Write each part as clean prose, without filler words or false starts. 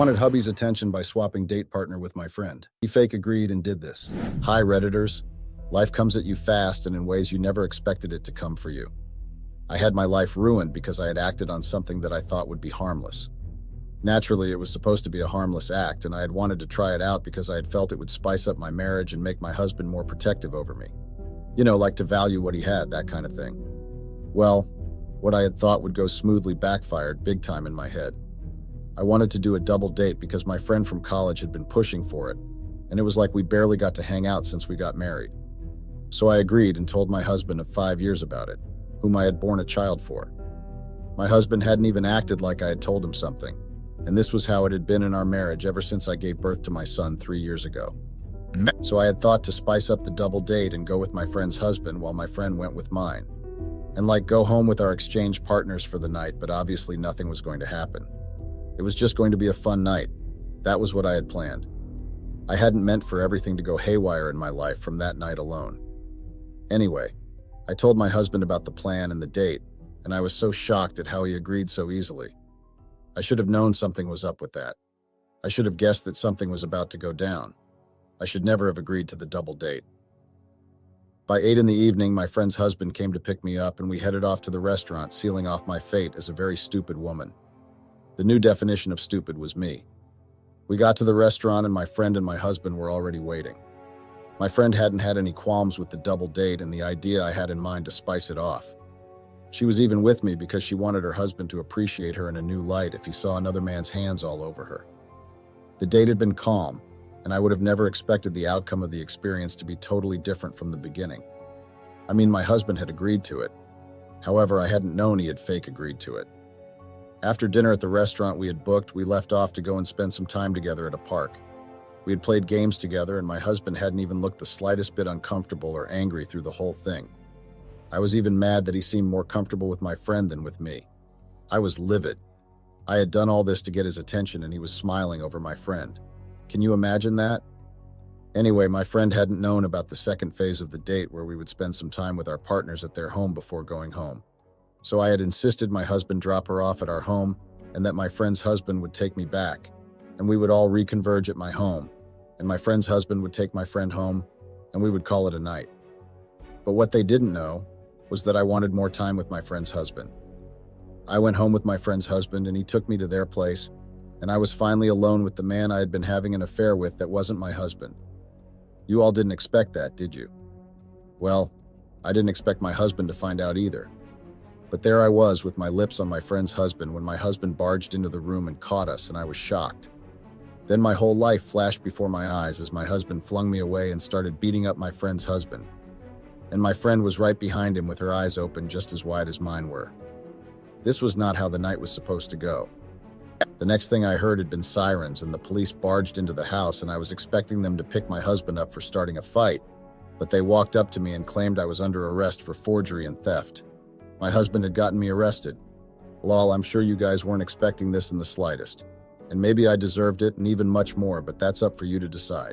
wanted hubby's attention by swapping date partner with my friend. He fake agreed and did this. Hi, Redditors. Life comes at you fast and in ways you never expected it to come for you. I had my life ruined because I had acted on something that I thought would be harmless. Naturally, it was supposed to be a harmless act, and I had wanted to try it out because I had felt it would spice up my marriage and make my husband more protective over me. You know, like to value what he had, that kind of thing. Well, what I had thought would go smoothly backfired big time in my head. I wanted to do a double date because my friend from college had been pushing for it, and it was like we barely got to hang out since we got married. So I agreed and told my husband of 5 years about it, whom I had borne a child for. My husband hadn't even acted like I had told him something, and this was how it had been in our marriage ever since I gave birth to my son 3 years ago. So I had thought to spice up the double date and go with my friend's husband while my friend went with mine, and like go home with our exchange partners for the night, but obviously nothing was going to happen. It was just going to be a fun night. That was what I had planned. I hadn't meant for everything to go haywire in my life from that night alone. Anyway, I told my husband about the plan and the date, and I was so shocked at how he agreed so easily. I should have known something was up with that. I should have guessed that something was about to go down. I should never have agreed to the double date. By 8 in the evening, my friend's husband came to pick me up, and we headed off to the restaurant, sealing off my fate as a very stupid woman. The new definition of stupid was me. We got to the restaurant, and my friend and my husband were already waiting. My friend hadn't had any qualms with the double date and the idea I had in mind to spice it off. She was even with me because she wanted her husband to appreciate her in a new light if he saw another man's hands all over her. The date had been calm, and I would have never expected the outcome of the experience to be totally different from the beginning. I mean, my husband had agreed to it. However, I hadn't known he had fake agreed to it. After dinner at the restaurant we had booked, we left off to go and spend some time together at a park. We had played games together, and my husband hadn't even looked the slightest bit uncomfortable or angry through the whole thing. I was even mad that he seemed more comfortable with my friend than with me. I was livid. I had done all this to get his attention, and he was smiling over my friend. Can you imagine that? Anyway, my friend hadn't known about the second phase of the date where we would spend some time with our partners at their home before going home. So I had insisted my husband drop her off at our home and that my friend's husband would take me back, and we would all reconverge at my home, and my friend's husband would take my friend home, and we would call it a night. But what they didn't know was that I wanted more time with my friend's husband. I went home with my friend's husband, and he took me to their place, and I was finally alone with the man I had been having an affair with that wasn't my husband. You all didn't expect that, did you? Well, I didn't expect my husband to find out either. But there I was with my lips on my friend's husband when my husband barged into the room and caught us, and I was shocked. Then my whole life flashed before my eyes as my husband flung me away and started beating up my friend's husband. And my friend was right behind him with her eyes open just as wide as mine were. This was not how the night was supposed to go. The next thing I heard had been sirens, and the police barged into the house, and I was expecting them to pick my husband up for starting a fight, but they walked up to me and claimed I was under arrest for forgery and theft. My husband had gotten me arrested. Lol, I'm sure you guys weren't expecting this in the slightest. And maybe I deserved it and even much more, but that's up for you to decide.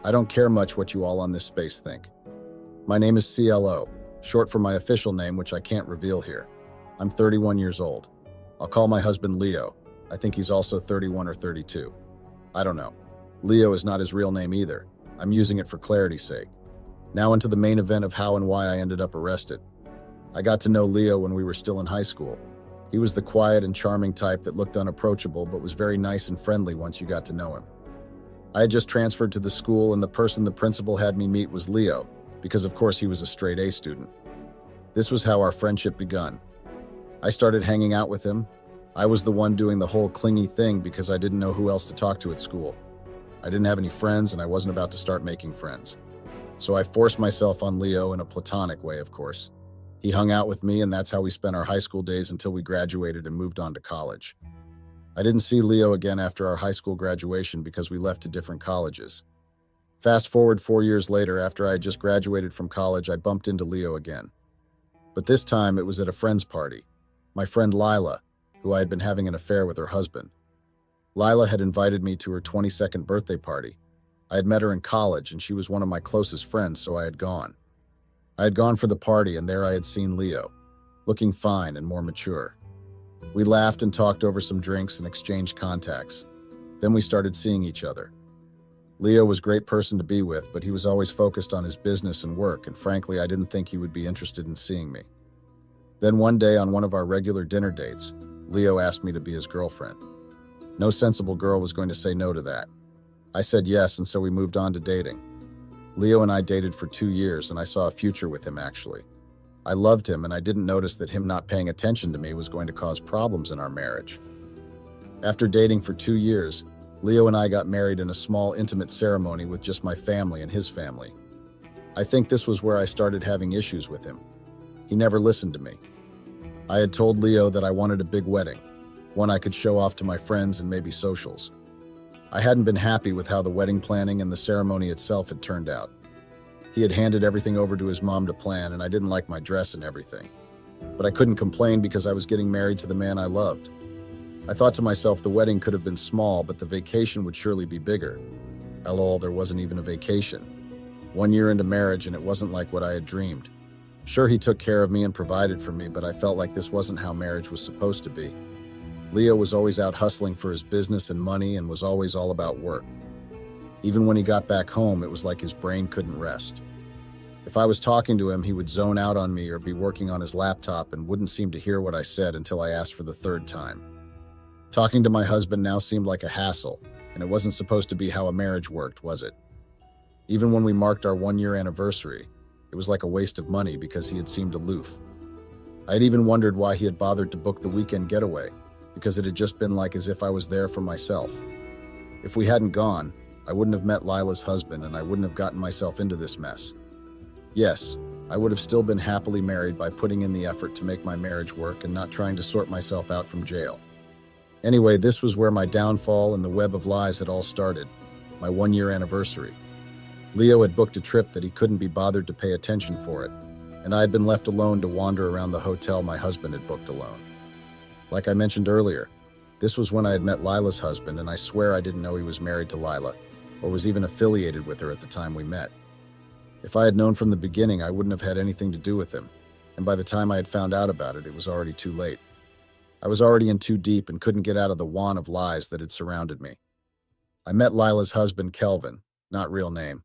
I don't care much what you all on this space think. My name is CLO, short for my official name, which I can't reveal here. I'm 31 years old. I'll call my husband Leo. I think he's also 31 or 32. I don't know. Leo is not his real name either. I'm using it for clarity's sake. Now into the main event of how and why I ended up arrested. I got to know Leo when we were still in high school. He was the quiet and charming type that looked unapproachable but was very nice and friendly once you got to know him. I had just transferred to the school, and the person the principal had me meet was Leo, because of course he was a straight A student. This was how our friendship begun. I started hanging out with him. I was the one doing the whole clingy thing because I didn't know who else to talk to at school. I didn't have any friends, and I wasn't about to start making friends. So I forced myself on Leo in a platonic way, of course. He hung out with me, and that's how we spent our high school days until we graduated and moved on to college. I didn't see Leo again after our high school graduation because we left to different colleges. Fast forward 4 years later, after I had just graduated from college, I bumped into Leo again. But this time it was at a friend's party. My friend Lila, who I had been having an affair with her husband. Lila had invited me to her 22nd birthday party. I had met her in college, and she was one of my closest friends, so I had gone. I had gone for the party, and there I had seen Leo, looking fine and more mature. We laughed and talked over some drinks and exchanged contacts. Then we started seeing each other. Leo was a great person to be with, but he was always focused on his business and work, and frankly, I didn't think he would be interested in seeing me. Then one day on one of our regular dinner dates, Leo asked me to be his girlfriend. No sensible girl was going to say no to that. I said yes, and so we moved on to dating. Leo and I dated for 2 years, and I saw a future with him, actually. I loved him, and I didn't notice that him not paying attention to me was going to cause problems in our marriage. After dating for 2 years, Leo and I got married in a small, intimate ceremony with just my family and his family. I think this was where I started having issues with him. He never listened to me. I had told Leo that I wanted a big wedding, one I could show off to my friends and maybe socials. I hadn't been happy with how the wedding planning and the ceremony itself had turned out. He had handed everything over to his mom to plan, and I didn't like my dress and everything. But I couldn't complain because I was getting married to the man I loved. I thought to myself the wedding could have been small, but the vacation would surely be bigger. LOL, there wasn't even a vacation. 1 year into marriage, and it wasn't like what I had dreamed. Sure, he took care of me and provided for me, but I felt like this wasn't how marriage was supposed to be. Leo was always out hustling for his business and money and was always all about work. Even when he got back home, it was like his brain couldn't rest. If I was talking to him, he would zone out on me or be working on his laptop and wouldn't seem to hear what I said until I asked for the 3rd time. Talking to my husband now seemed like a hassle, and it wasn't supposed to be how a marriage worked, was it? Even when we marked our 1-year anniversary, it was like a waste of money because he had seemed aloof. I had even wondered why he had bothered to book the weekend getaway, because it had just been like as if I was there for myself. If we hadn't gone, I wouldn't have met Lila's husband and I wouldn't have gotten myself into this mess. Yes, I would have still been happily married by putting in the effort to make my marriage work and not trying to sort myself out from jail. Anyway, this was where my downfall and the web of lies had all started, my 1-year anniversary. Leo had booked a trip that he couldn't be bothered to pay attention for it, and I had been left alone to wander around the hotel my husband had booked alone. Like I mentioned earlier, this was when I had met Lila's husband, and I swear I didn't know he was married to Lila, or was even affiliated with her at the time we met. If I had known from the beginning, I wouldn't have had anything to do with him, and by the time I had found out about it, it was already too late. I was already in too deep and couldn't get out of the wand of lies that had surrounded me. I met Lila's husband, Kelvin, not real name,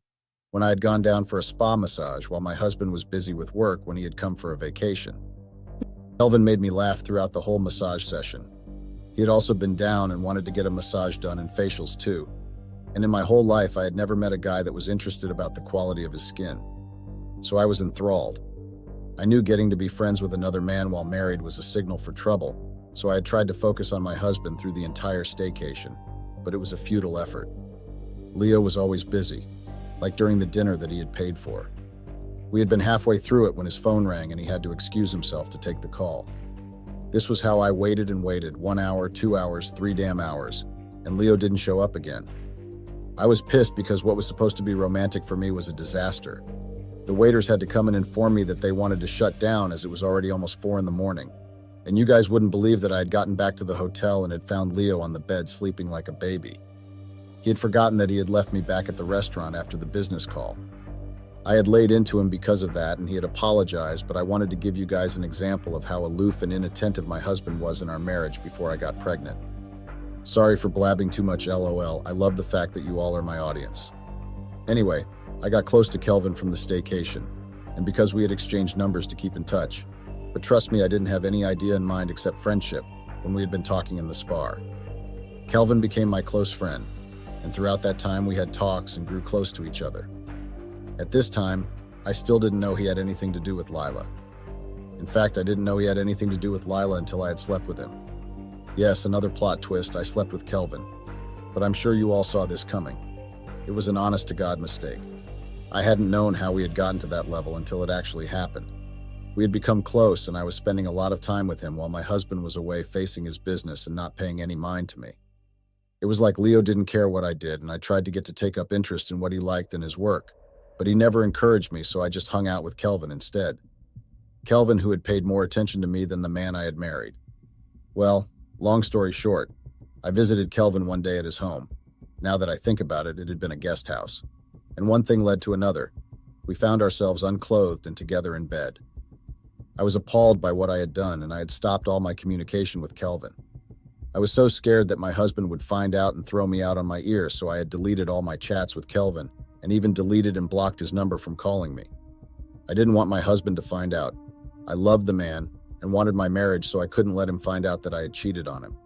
when I had gone down for a spa massage while my husband was busy with work when he had come for a vacation. Kelvin made me laugh throughout the whole massage session. He had also been down and wanted to get a massage done and facials too. And in my whole life, I had never met a guy that was interested about the quality of his skin. So I was enthralled. I knew getting to be friends with another man while married was a signal for trouble, so I had tried to focus on my husband through the entire staycation, but it was a futile effort. Leo was always busy, like during the dinner that he had paid for. We had been halfway through it when his phone rang and he had to excuse himself to take the call. This was how I waited and waited, 1 hour, 2 hours, 3 damn hours, and Leo didn't show up again. I was pissed because what was supposed to be romantic for me was a disaster. The waiters had to come and inform me that they wanted to shut down as it was already almost 4 in the morning. And you guys wouldn't believe that I had gotten back to the hotel and had found Leo on the bed sleeping like a baby. He had forgotten that he had left me back at the restaurant after the business call. I had laid into him because of that and he had apologized, but I wanted to give you guys an example of how aloof and inattentive my husband was in our marriage before I got pregnant. Sorry for blabbing too much LOL, I love the fact that you all are my audience. Anyway, I got close to Kelvin from the staycation, and because we had exchanged numbers to keep in touch. But trust me, I didn't have any idea in mind except friendship when we had been talking in the spa. Kelvin became my close friend, and throughout that time we had talks and grew close to each other. At this time, I still didn't know he had anything to do with Lila. In fact, I didn't know he had anything to do with Lila until I had slept with him. Yes, another plot twist, I slept with Kelvin. But I'm sure you all saw this coming. It was an honest-to-God mistake. I hadn't known how we had gotten to that level until it actually happened. We had become close, and I was spending a lot of time with him while my husband was away facing his business and not paying any mind to me. It was like Leo didn't care what I did, and I tried to get to take up interest in what he liked in his work. But he never encouraged me, so I just hung out with Kelvin instead. Kelvin, who had paid more attention to me than the man I had married. Well, long story short, I visited Kelvin one day at his home. Now that I think about it, it had been a guest house. And one thing led to another. We found ourselves unclothed and together in bed. I was appalled by what I had done, and I had stopped all my communication with Kelvin. I was so scared that my husband would find out and throw me out on my ear, so I had deleted all my chats with Kelvin and even deleted and blocked his number from calling me. I didn't want my husband to find out. I loved the man and wanted my marriage, so I couldn't let him find out that I had cheated on him.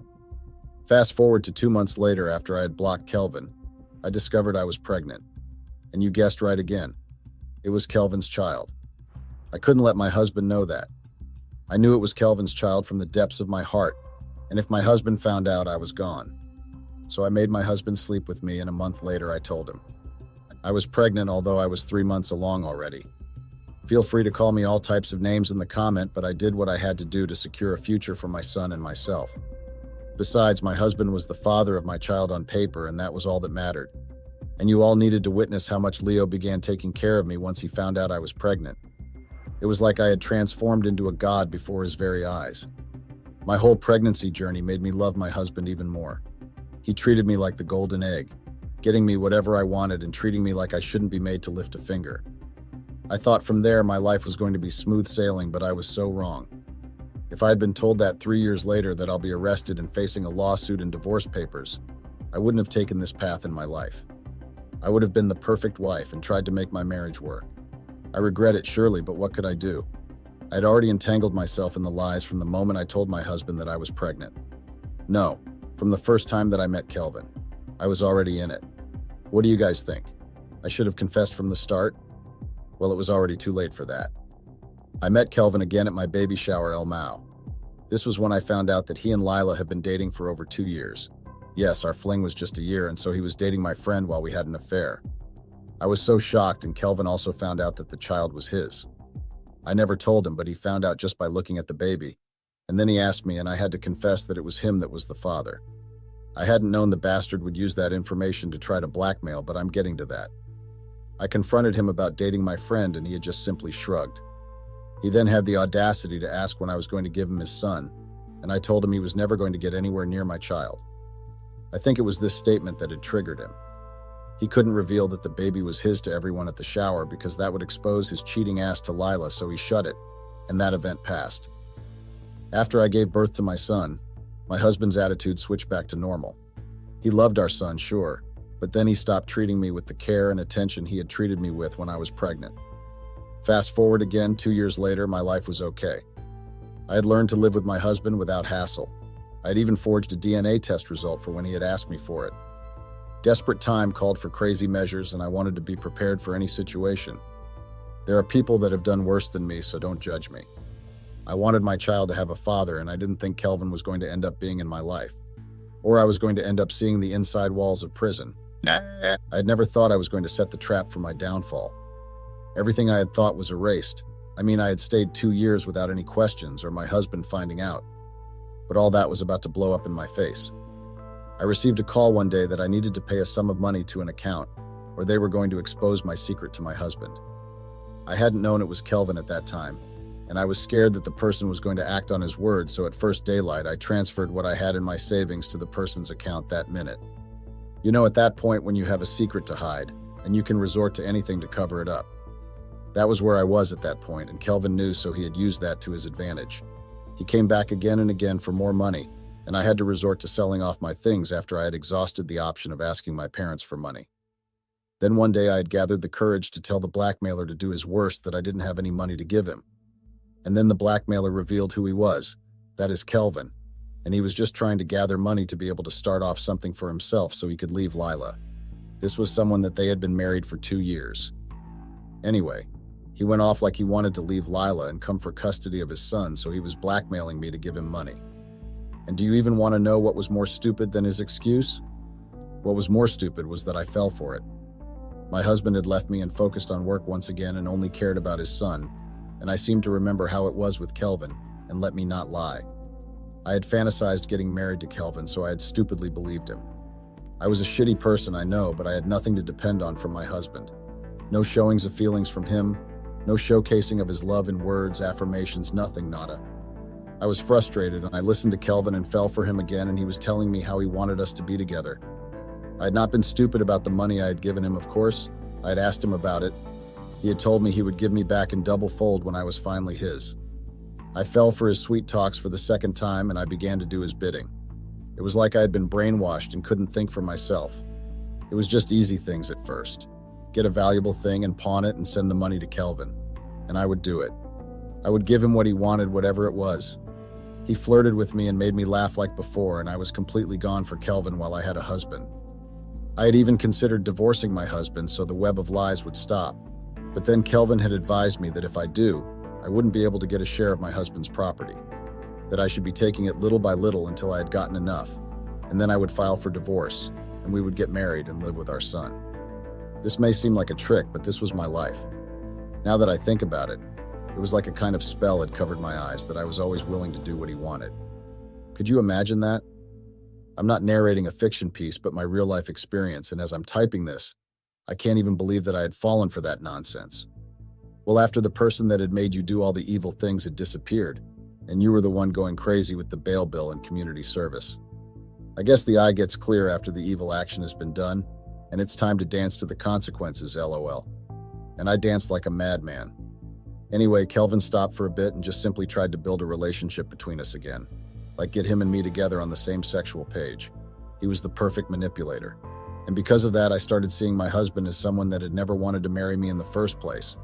Fast forward to 2 months later, after I had blocked Kelvin, I discovered I was pregnant. And you guessed right again. It was Kelvin's child. I couldn't let my husband know that. I knew it was Kelvin's child from the depths of my heart, and if my husband found out, I was gone. So I made my husband sleep with me, and a month later I told him. I was pregnant, although I was 3 months along already. Feel free to call me all types of names in the comment, but I did what I had to do to secure a future for my son and myself. Besides, my husband was the father of my child on paper, and that was all that mattered. And you all needed to witness how much Leo began taking care of me once he found out I was pregnant. It was like I had transformed into a god before his very eyes. My whole pregnancy journey made me love my husband even more. He treated me like the golden egg, getting me whatever I wanted and treating me like I shouldn't be made to lift a finger. I thought from there my life was going to be smooth sailing, but I was so wrong. If I had been told that 3 years later that I'll be arrested and facing a lawsuit and divorce papers, I wouldn't have taken this path in my life. I would have been the perfect wife and tried to make my marriage work. I regret it surely, but what could I do? I had already entangled myself in the lies from the moment I told my husband that I was pregnant. No, from the first time that I met Kelvin. I was already in it. What do you guys think? I should have confessed from the start? Well, it was already too late for that. I met Kelvin again at my baby shower El Mao. This was when I found out that he and Lila had been dating for over 2 years. Yes, our fling was just a year, and so he was dating my friend while we had an affair. I was so shocked, and Kelvin also found out that the child was his. I never told him, but he found out just by looking at the baby, and then he asked me, and I had to confess that it was him that was the father. I hadn't known the bastard would use that information to try to blackmail, but I'm getting to that. I confronted him about dating my friend, and he had just simply shrugged. He then had the audacity to ask when I was going to give him his son, and I told him he was never going to get anywhere near my child. I think it was this statement that had triggered him. He couldn't reveal that the baby was his to everyone at the shower because that would expose his cheating ass to Lila, so he shut it, and that event passed. After I gave birth to my son, my husband's attitude switched back to normal. He loved our son, sure, but then he stopped treating me with the care and attention he had treated me with when I was pregnant. Fast forward again, 2 years later, my life was okay. I had learned to live with my husband without hassle. I had even forged a DNA test result for when he had asked me for it. Desperate time called for crazy measures, and I wanted to be prepared for any situation. There are people that have done worse than me, so don't judge me. I wanted my child to have a father, and I didn't think Kelvin was going to end up being in my life. Or I was going to end up seeing the inside walls of prison. I had never thought I was going to set the trap for my downfall. Everything I had thought was erased. I mean, I had stayed 2 years without any questions or my husband finding out. But all that was about to blow up in my face. I received a call one day that I needed to pay a sum of money to an account, or they were going to expose my secret to my husband. I hadn't known it was Kelvin at that time, and I was scared that the person was going to act on his word, so at first daylight I transferred what I had in my savings to the person's account that minute. You know, at that point when you have a secret to hide, and you can resort to anything to cover it up. That was where I was at that point, and Kelvin knew, so he had used that to his advantage. He came back again and again for more money, and I had to resort to selling off my things after I had exhausted the option of asking my parents for money. Then one day I had gathered the courage to tell the blackmailer to do his worst that I didn't have any money to give him. And then the blackmailer revealed who he was, that is Kelvin, and he was just trying to gather money to be able to start off something for himself so he could leave Lila. This was someone that they had been married for 2 years. Anyway, he went off like he wanted to leave Lila and come for custody of his son, so he was blackmailing me to give him money. And do you even want to know what was more stupid than his excuse? What was more stupid was that I fell for it. My husband had left me and focused on work once again and only cared about his son, and I seemed to remember how it was with Kelvin, and let me not lie. I had fantasized getting married to Kelvin, so I had stupidly believed him. I was a shitty person, I know, but I had nothing to depend on from my husband. No showings of feelings from him, no showcasing of his love in words, affirmations, nothing, nada. I was frustrated, and I listened to Kelvin and fell for him again, and he was telling me how he wanted us to be together. I had not been stupid about the money I had given him, of course. I had asked him about it. He had told me he would give me back in double fold when I was finally his. I fell for his sweet talks for the second time, and I began to do his bidding. It was like I had been brainwashed and couldn't think for myself. It was just easy things at first. Get a valuable thing and pawn it and send the money to Kelvin. And I would do it. I would give him what he wanted, whatever it was. He flirted with me and made me laugh like before, and I was completely gone for Kelvin while I had a husband. I had even considered divorcing my husband so the web of lies would stop. But then Kelvin had advised me that if I do, I wouldn't be able to get a share of my husband's property. That I should be taking it little by little until I had gotten enough, and then I would file for divorce, and we would get married and live with our son. This may seem like a trick, but this was my life. Now that I think about it, it was like a kind of spell had covered my eyes that I was always willing to do what he wanted. Could you imagine that? I'm not narrating a fiction piece, but my real-life experience, and as I'm typing this, I can't even believe that I had fallen for that nonsense. Well, after the person that had made you do all the evil things had disappeared, and you were the one going crazy with the bail bill and community service. I guess the eye gets clear after the evil action has been done, and it's time to dance to the consequences, LOL. And I danced like a madman. Anyway, Kelvin stopped for a bit and just simply tried to build a relationship between us again. Like get him and me together on the same sexual page. He was the perfect manipulator. And because of that, I started seeing my husband as someone that had never wanted to marry me in the first place.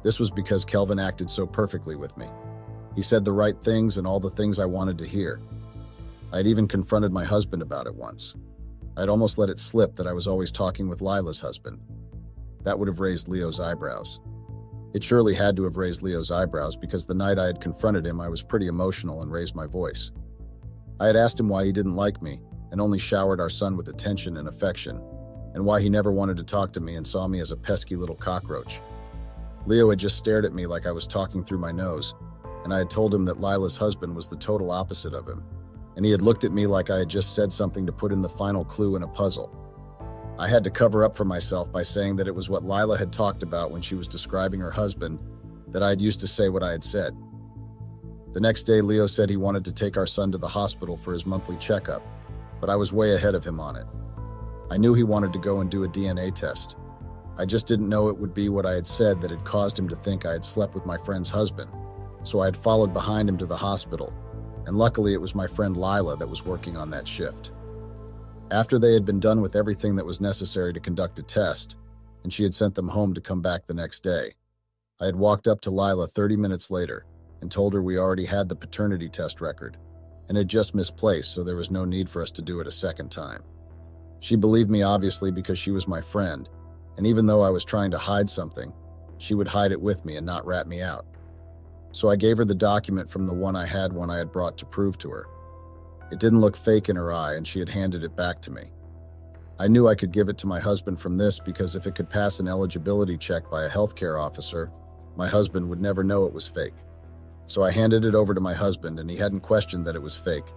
This was because Kelvin acted so perfectly with me. He said the right things and all the things I wanted to hear. I had even confronted my husband about it once. I'd almost let it slip that I was always talking with Lila's husband. That would have raised Leo's eyebrows. It surely had to have raised Leo's eyebrows because the night I had confronted him, I was pretty emotional and raised my voice. I had asked him why he didn't like me and only showered our son with attention and affection, and why he never wanted to talk to me and saw me as a pesky little cockroach. Leo had just stared at me like I was talking through my nose, and I had told him that Lila's husband was the total opposite of him, and he had looked at me like I had just said something to put in the final clue in a puzzle. I had to cover up for myself by saying that it was what Lila had talked about when she was describing her husband, that I had used to say what I had said. The next day, Leo said he wanted to take our son to the hospital for his monthly checkup, but I was way ahead of him on it. I knew he wanted to go and do a DNA test. I just didn't know it would be what I had said that had caused him to think I had slept with my friend's husband, so I had followed behind him to the hospital, and luckily it was my friend Lila that was working on that shift. After they had been done with everything that was necessary to conduct a test, and she had sent them home to come back the next day, I had walked up to Lila 30 minutes later and told her we already had the paternity test record, and had just misplaced, so there was no need for us to do it a second time. She believed me obviously because she was my friend, and even though I was trying to hide something, she would hide it with me and not rat me out. So I gave her the document from the one I had brought to prove to her. It didn't look fake in her eye, and she had handed it back to me. I knew I could give it to my husband from this because if it could pass an eligibility check by a healthcare officer, my husband would never know it was fake. So I handed it over to my husband, and he hadn't questioned that it was fake,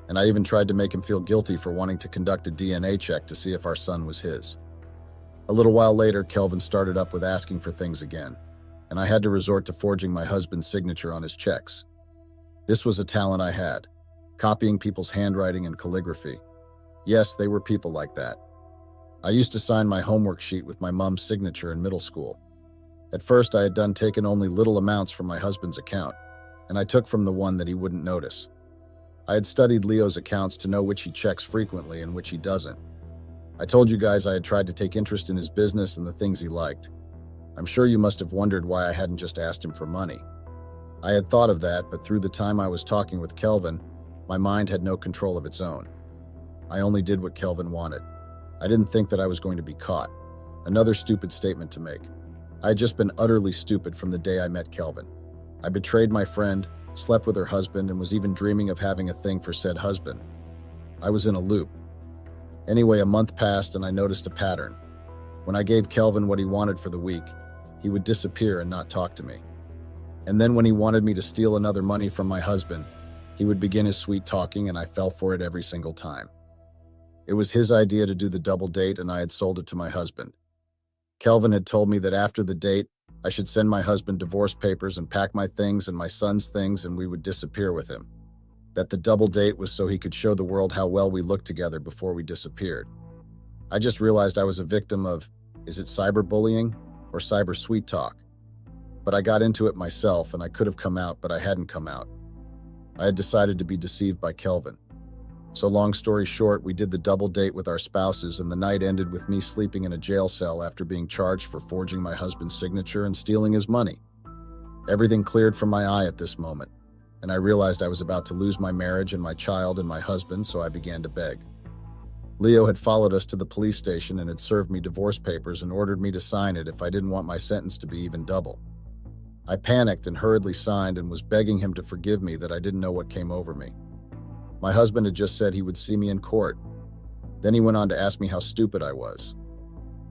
and I even tried to make him feel guilty for wanting to conduct a DNA check to see if our son was his. A little while later, Kelvin started up with asking for things again, and I had to resort to forging my husband's signature on his checks. This was a talent I had. Copying people's handwriting and calligraphy. Yes, they were people like that. I used to sign my homework sheet with my mom's signature in middle school. At first, I had taken only little amounts from my husband's account, and I took from the one that he wouldn't notice. I had studied Leo's accounts to know which he checks frequently and which he doesn't. I told you guys I had tried to take interest in his business and the things he liked. I'm sure you must have wondered why I hadn't just asked him for money. I had thought of that, but through the time I was talking with Kelvin, my mind had no control of its own. I only did what Kelvin wanted. I didn't think that I was going to be caught. Another stupid statement to make. I had just been utterly stupid from the day I met Kelvin. I betrayed my friend, slept with her husband, and was even dreaming of having a thing for said husband. I was in a loop. Anyway, a month passed and I noticed a pattern. When I gave Kelvin what he wanted for the week, he would disappear and not talk to me. And then when he wanted me to steal another money from my husband, he would begin his sweet talking, and I fell for it every single time. It was his idea to do the double date, and I had sold it to my husband. Kelvin had told me that after the date, I should send my husband divorce papers and pack my things and my son's things, and we would disappear with him. That the double date was so he could show the world how well we looked together before we disappeared. I just realized I was a victim of, is it cyberbullying or cyber sweet talk? But I got into it myself, and I could have come out, but I hadn't come out. I had decided to be deceived by Kelvin. So long story short, we did the double date with our spouses, and the night ended with me sleeping in a jail cell after being charged for forging my husband's signature and stealing his money. Everything cleared from my eye at this moment, and I realized I was about to lose my marriage and my child and my husband, so I began to beg. Leo had followed us to the police station and had served me divorce papers and ordered me to sign it if I didn't want my sentence to be even double. I panicked and hurriedly signed and was begging him to forgive me that I didn't know what came over me. My husband had just said he would see me in court. Then he went on to ask me how stupid I was.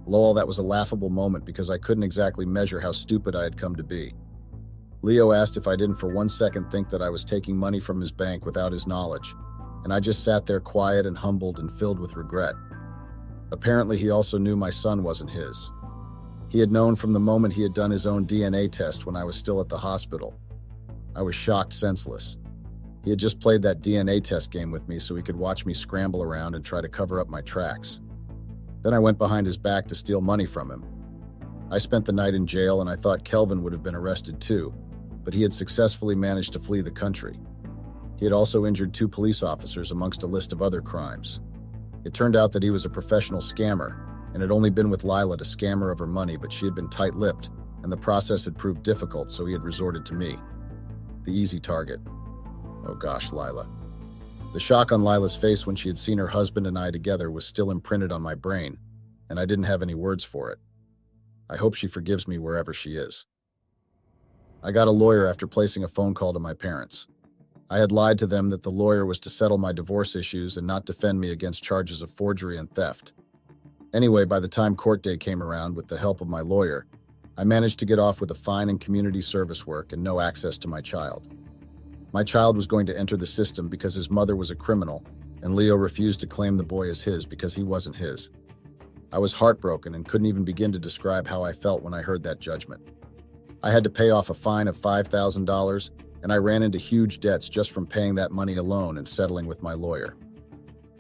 Lol, that was a laughable moment because I couldn't exactly measure how stupid I had come to be. Leo asked if I didn't for 1 second think that I was taking money from his bank without his knowledge, and I just sat there quiet and humbled and filled with regret. Apparently, he also knew my son wasn't his. He had known from the moment he had done his own DNA test when I was still at the hospital. I was shocked senseless. He had just played that DNA test game with me so he could watch me scramble around and try to cover up my tracks. Then I went behind his back to steal money from him. I spent the night in jail and I thought Kelvin would have been arrested too, but he had successfully managed to flee the country. He had also injured 2 police officers amongst a list of other crimes. It turned out that he was a professional scammer and had only been with Lila to scam her of her money, but she had been tight-lipped and the process had proved difficult, so he had resorted to me, the easy target. Oh gosh, Lila. The shock on Lila's face when she had seen her husband and I together was still imprinted on my brain, and I didn't have any words for it. I hope she forgives me wherever she is. I got a lawyer after placing a phone call to my parents. I had lied to them that the lawyer was to settle my divorce issues and not defend me against charges of forgery and theft. Anyway, by the time court day came around, with the help of my lawyer, I managed to get off with a fine and community service work and no access to my child. My child was going to enter the system because his mother was a criminal, and Leo refused to claim the boy as his because he wasn't his. I was heartbroken and couldn't even begin to describe how I felt when I heard that judgment. I had to pay off a fine of $5,000, and I ran into huge debts just from paying that money alone and settling with my lawyer.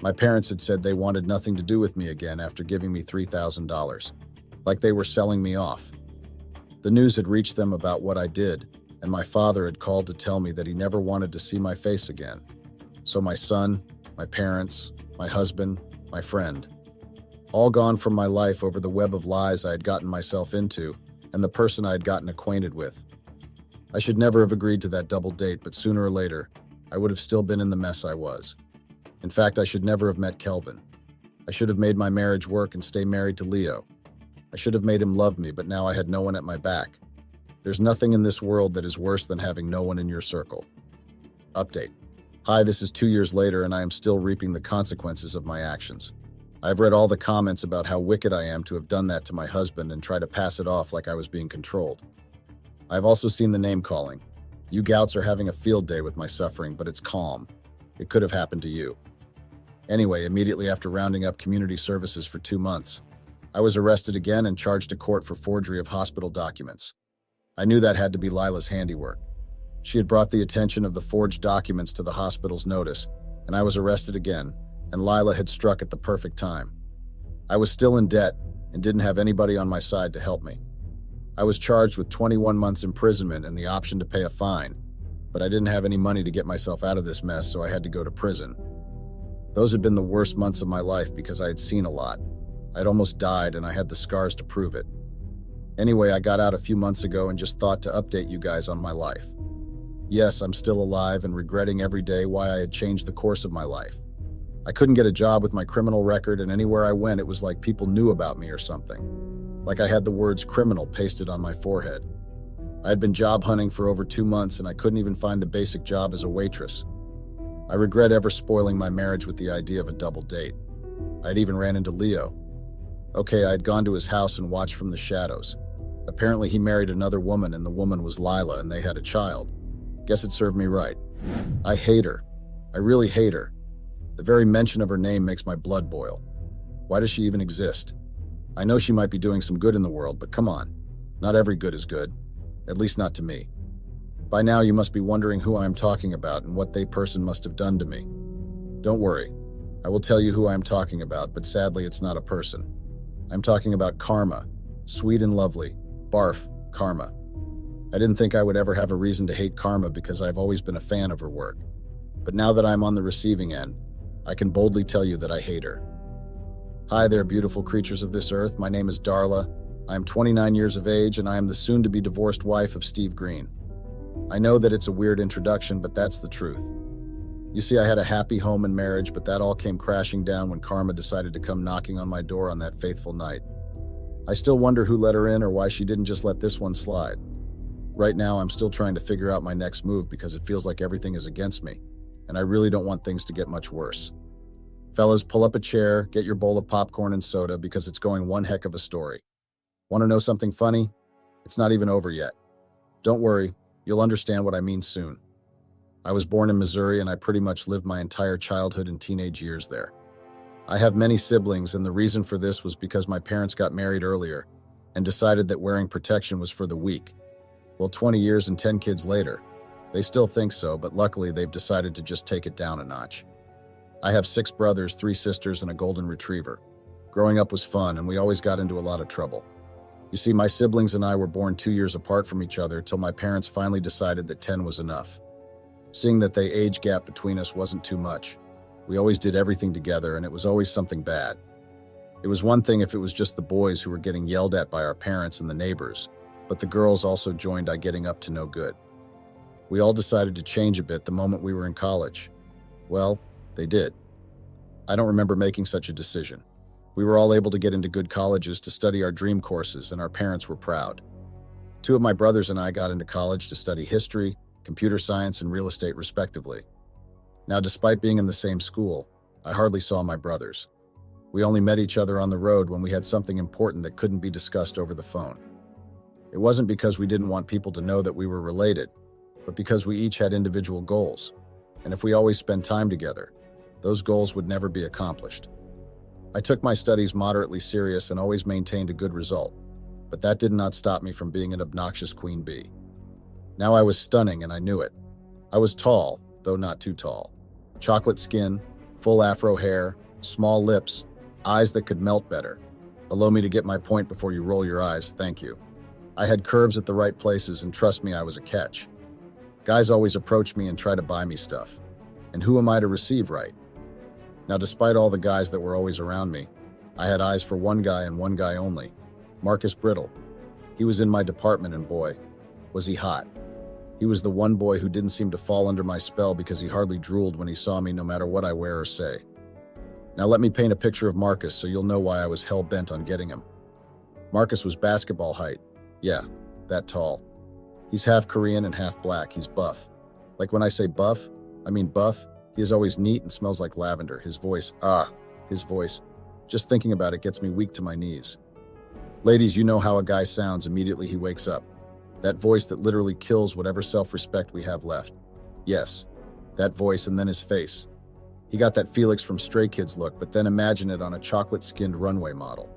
My parents had said they wanted nothing to do with me again after giving me $3,000, like they were selling me off. The news had reached them about what I did, and my father had called to tell me that he never wanted to see my face again. So my son, my parents, my husband, my friend, all gone from my life over the web of lies I had gotten myself into and the person I had gotten acquainted with. I should never have agreed to that double date, but sooner or later, I would have still been in the mess I was. In fact, I should never have met Kelvin. I should have made my marriage work and stay married to Leo. I should have made him love me, but now I had no one at my back. There's nothing in this world that is worse than having no one in your circle. Update. Hi, this is 2 years later and I am still reaping the consequences of my actions. I've read all the comments about how wicked I am to have done that to my husband and try to pass it off like I was being controlled. I've also seen the name calling. You gouts are having a field day with my suffering, but it's calm. It could have happened to you. Anyway, immediately after rounding up community services for 2 months, I was arrested again and charged to court for forgery of hospital documents. I knew that had to be Lila's handiwork. She had brought the attention of the forged documents to the hospital's notice, and I was arrested again, and Lila had struck at the perfect time. I was still in debt and didn't have anybody on my side to help me. I was charged with 21 months imprisonment and the option to pay a fine, but I didn't have any money to get myself out of this mess, so I had to go to prison. Those had been the worst months of my life because I had seen a lot. I'd almost died and I had the scars to prove it. Anyway, I got out a few months ago and just thought to update you guys on my life. Yes, I'm still alive and regretting every day why I had changed the course of my life. I couldn't get a job with my criminal record, and anywhere I went it was like people knew about me or something. Like I had the words criminal pasted on my forehead. I had been job hunting for over 2 months and I couldn't even find the basic job as a waitress. I regret ever spoiling my marriage with the idea of a double date. I'd even ran into Leo. Okay, I had gone to his house and watched from the shadows. Apparently he married another woman and the woman was Lila and they had a child. Guess it served me right. I hate her. I really hate her. The very mention of her name makes my blood boil. Why does she even exist? I know she might be doing some good in the world, but come on. Not every good is good. At least not to me. By now you must be wondering who I am talking about and what they person must have done to me. Don't worry. I will tell you who I am talking about, but sadly it's not a person. I'm talking about Karma. Sweet and lovely. Barf. Karma. I didn't think I would ever have a reason to hate Karma because I've always been a fan of her work. But now that I'm on the receiving end, I can boldly tell you that I hate her. Hi there, beautiful creatures of this earth. My name is Darla. I am 29 years of age, and I am the soon-to-be divorced wife of Steve Green. I know that it's a weird introduction, but that's the truth. You see, I had a happy home and marriage, but that all came crashing down when karma decided to come knocking on my door on that faithful night. I still wonder who let her in or why she didn't just let this one slide. Right now, I'm still trying to figure out my next move because it feels like everything is against me, and I really don't want things to get much worse. Fellas, pull up a chair, get your bowl of popcorn and soda because it's going one heck of a story. Want to know something funny? It's not even over yet. Don't worry, you'll understand what I mean soon. I was born in Missouri and I pretty much lived my entire childhood and teenage years there. I have many siblings, and the reason for this was because my parents got married earlier and decided that wearing protection was for the weak. Well, 20 years and 10 kids later, they still think so, but luckily they've decided to just take it down a notch. I have 6 brothers, 3 sisters, and a golden retriever. Growing up was fun, and we always got into a lot of trouble. You see, my siblings and I were born 2 years apart from each other till my parents finally decided that 10 was enough. Seeing that the age gap between us wasn't too much, we always did everything together, and it was always something bad. It was one thing if it was just the boys who were getting yelled at by our parents and the neighbors, but the girls also joined on getting up to no good. We all decided to change a bit the moment we were in college. Well, they did. I don't remember making such a decision. We were all able to get into good colleges to study our dream courses, and our parents were proud. 2 of my brothers and I got into college to study history, computer science, and real estate respectively. Now, despite being in the same school, I hardly saw my brothers. We only met each other on the road when we had something important that couldn't be discussed over the phone. It wasn't because we didn't want people to know that we were related, but because we each had individual goals, and if we always spent time together, those goals would never be accomplished. I took my studies moderately serious and always maintained a good result, but that did not stop me from being an obnoxious queen bee. Now I was stunning and I knew it. I was tall, though not too tall. Chocolate skin, full afro hair, small lips, eyes that could melt better. Allow me to get my point before you roll your eyes, thank you. I had curves at the right places, and trust me, I was a catch. Guys always approach me and try to buy me stuff. And who am I to receive right? Now, despite all the guys that were always around me, I had eyes for one guy and one guy only, Marcus Brittle. He was in my department, and boy, was he hot. He was the one boy who didn't seem to fall under my spell because he hardly drooled when he saw me no matter what I wear or say. Now let me paint a picture of Marcus so you'll know why I was hell-bent on getting him. Marcus was basketball height. Yeah, that tall. He's half Korean and half black. He's buff. Like when I say buff, I mean buff. He is always neat and smells like lavender. His voice, his voice. Just thinking about it gets me weak to my knees. Ladies, you know how a guy sounds immediately he wakes up. That voice that literally kills whatever self-respect we have left. Yes, that voice, and then his face. He got that Felix from Stray Kids look, but then imagine it on a chocolate-skinned runway model.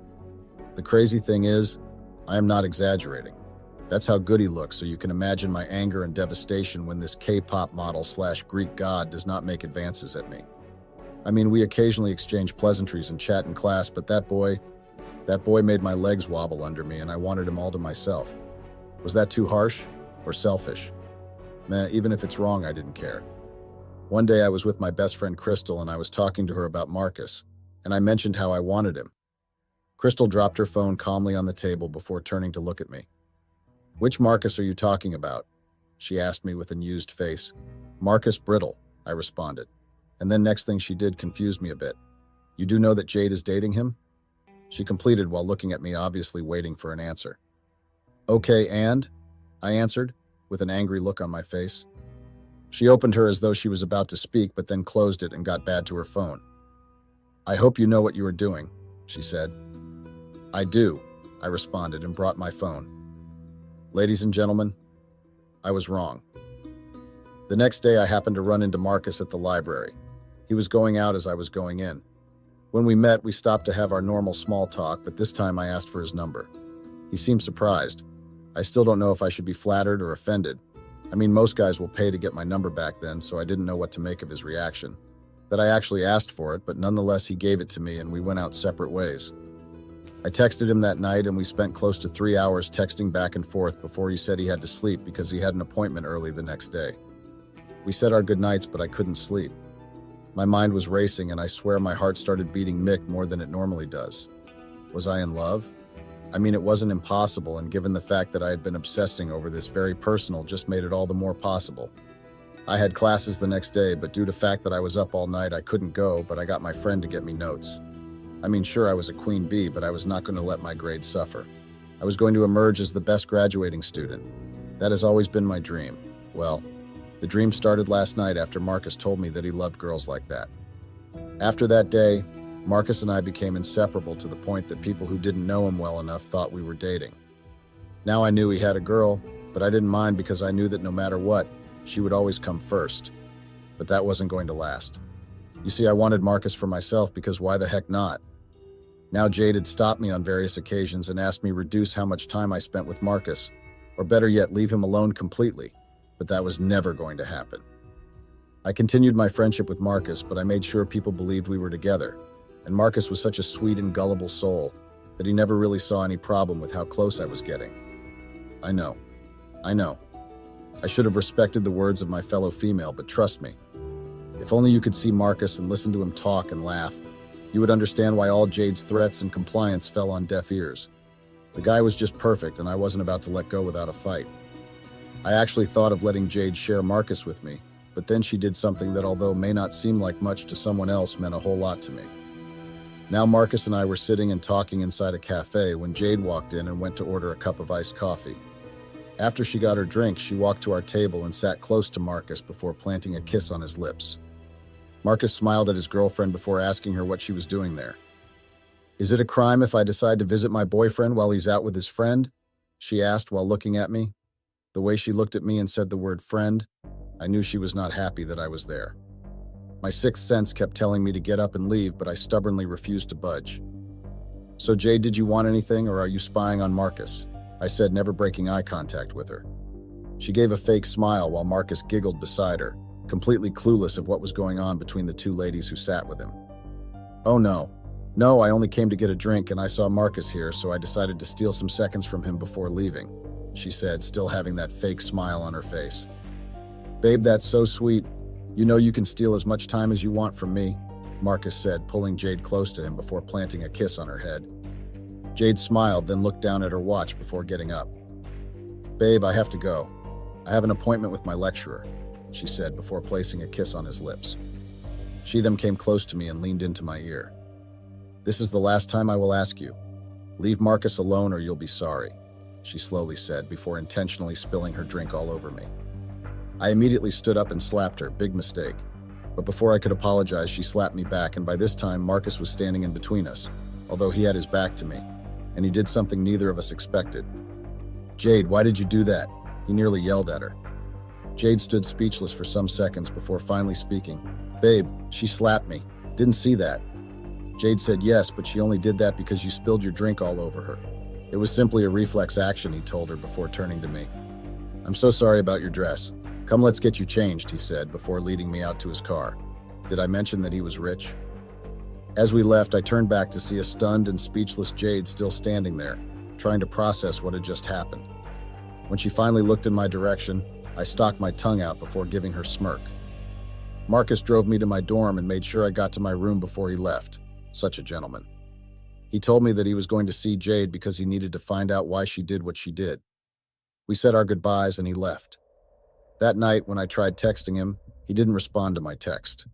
The crazy thing is, I am not exaggerating. That's how good he looks, so you can imagine my anger and devastation when this K-pop model/Greek god does not make advances at me. I mean, we occasionally exchange pleasantries and chat in class, but that boy made my legs wobble under me, and I wanted him all to myself. Was that too harsh or selfish? Meh, even if it's wrong, I didn't care. One day I was with my best friend Crystal, and I was talking to her about Marcus, and I mentioned how I wanted him. Crystal dropped her phone calmly on the table before turning to look at me. "Which Marcus are you talking about?" she asked me with an amused face. "Marcus Brittle," I responded. And then next thing she did confused me a bit. "You do know that Jade is dating him?" She completed while looking at me, obviously waiting for an answer. "Okay, and?" I answered, with an angry look on my face. She opened her as though she was about to speak, but then closed it and got back to her phone. "I hope you know what you are doing," she said. "I do," I responded and brought my phone. Ladies and gentlemen, I was wrong. The next day I happened to run into Marcus at the library. He was going out as I was going in. When we met, we stopped to have our normal small talk, but this time I asked for his number. He seemed surprised. I still don't know if I should be flattered or offended. I mean, most guys will pay to get my number back then, so I didn't know what to make of his reaction. That I actually asked for it, but nonetheless he gave it to me and we went out separate ways. I texted him that night and we spent close to 3 hours texting back and forth before he said he had to sleep because he had an appointment early the next day. We said our goodnights, but I couldn't sleep. My mind was racing, and I swear my heart started beating Mick more than it normally does. Was I in love? I mean, it wasn't impossible, and given the fact that I had been obsessing over this very personal just made it all the more possible. I had classes the next day, but due to the fact that I was up all night, I couldn't go, but I got my friend to get me notes. I mean, sure, I was a queen bee, but I was not going to let my grades suffer. I was going to emerge as the best graduating student. That has always been my dream. Well, the dream started last night after Marcus told me that he loved girls like that. After that day, Marcus and I became inseparable to the point that people who didn't know him well enough thought we were dating. Now I knew he had a girl, but I didn't mind because I knew that no matter what, she would always come first. But that wasn't going to last. You see, I wanted Marcus for myself because why the heck not? Now Jade had stopped me on various occasions and asked me reduce how much time I spent with Marcus, or better yet, leave him alone completely, but that was never going to happen. I continued my friendship with Marcus, but I made sure people believed we were together, and Marcus was such a sweet and gullible soul that he never really saw any problem with how close I was getting. I know. I should have respected the words of my fellow female, but trust me, if only you could see Marcus and listen to him talk and laugh, you would understand why all Jade's threats and compliance fell on deaf ears. The guy was just perfect, and I wasn't about to let go without a fight. I actually thought of letting Jade share Marcus with me, but then she did something that, although may not seem like much to someone else, meant a whole lot to me. Now Marcus and I were sitting and talking inside a cafe when Jade walked in and went to order a cup of iced coffee. After she got her drink, she walked to our table and sat close to Marcus before planting a kiss on his lips. Marcus smiled at his girlfriend before asking her what she was doing there. "Is it a crime if I decide to visit my boyfriend while he's out with his friend?" she asked while looking at me. The way she looked at me and said the word friend, I knew she was not happy that I was there. My sixth sense kept telling me to get up and leave, but I stubbornly refused to budge. "So Jade, did you want anything, or are you spying on Marcus?" I said, never breaking eye contact with her. She gave a fake smile while Marcus giggled beside her, completely clueless of what was going on between the two ladies who sat with him. "Oh no. No, I only came to get a drink and I saw Marcus here, so I decided to steal some seconds from him before leaving," she said, still having that fake smile on her face. "Babe, that's so sweet. You know you can steal as much time as you want from me," Marcus said, pulling Jade close to him before planting a kiss on her head. Jade smiled, then looked down at her watch before getting up. "Babe, I have to go. I have an appointment with my lecturer," she said before placing a kiss on his lips. She then came close to me and leaned into my ear. "This is the last time I will ask you. Leave Marcus alone or you'll be sorry," she slowly said before intentionally spilling her drink all over me. I immediately stood up and slapped her, big mistake. But before I could apologize, she slapped me back, and by this time Marcus was standing in between us, although he had his back to me, and he did something neither of us expected. "Jade, why did you do that?" he nearly yelled at her. Jade stood speechless for some seconds before finally speaking. "Babe, she slapped me. Didn't see that." Jade said yes, but she only did that because you spilled your drink all over her. It was simply a reflex action, he told her before turning to me. "I'm so sorry about your dress. Come, let's get you changed," he said before leading me out to his car. Did I mention that he was rich? As we left, I turned back to see a stunned and speechless Jade still standing there, trying to process what had just happened. When she finally looked in my direction, I stuck my tongue out before giving her smirk. Marcus drove me to my dorm and made sure I got to my room before he left. Such a gentleman. He told me that he was going to see Jade because he needed to find out why she did what she did. We said our goodbyes and he left. That night, when I tried texting him, he didn't respond to my text.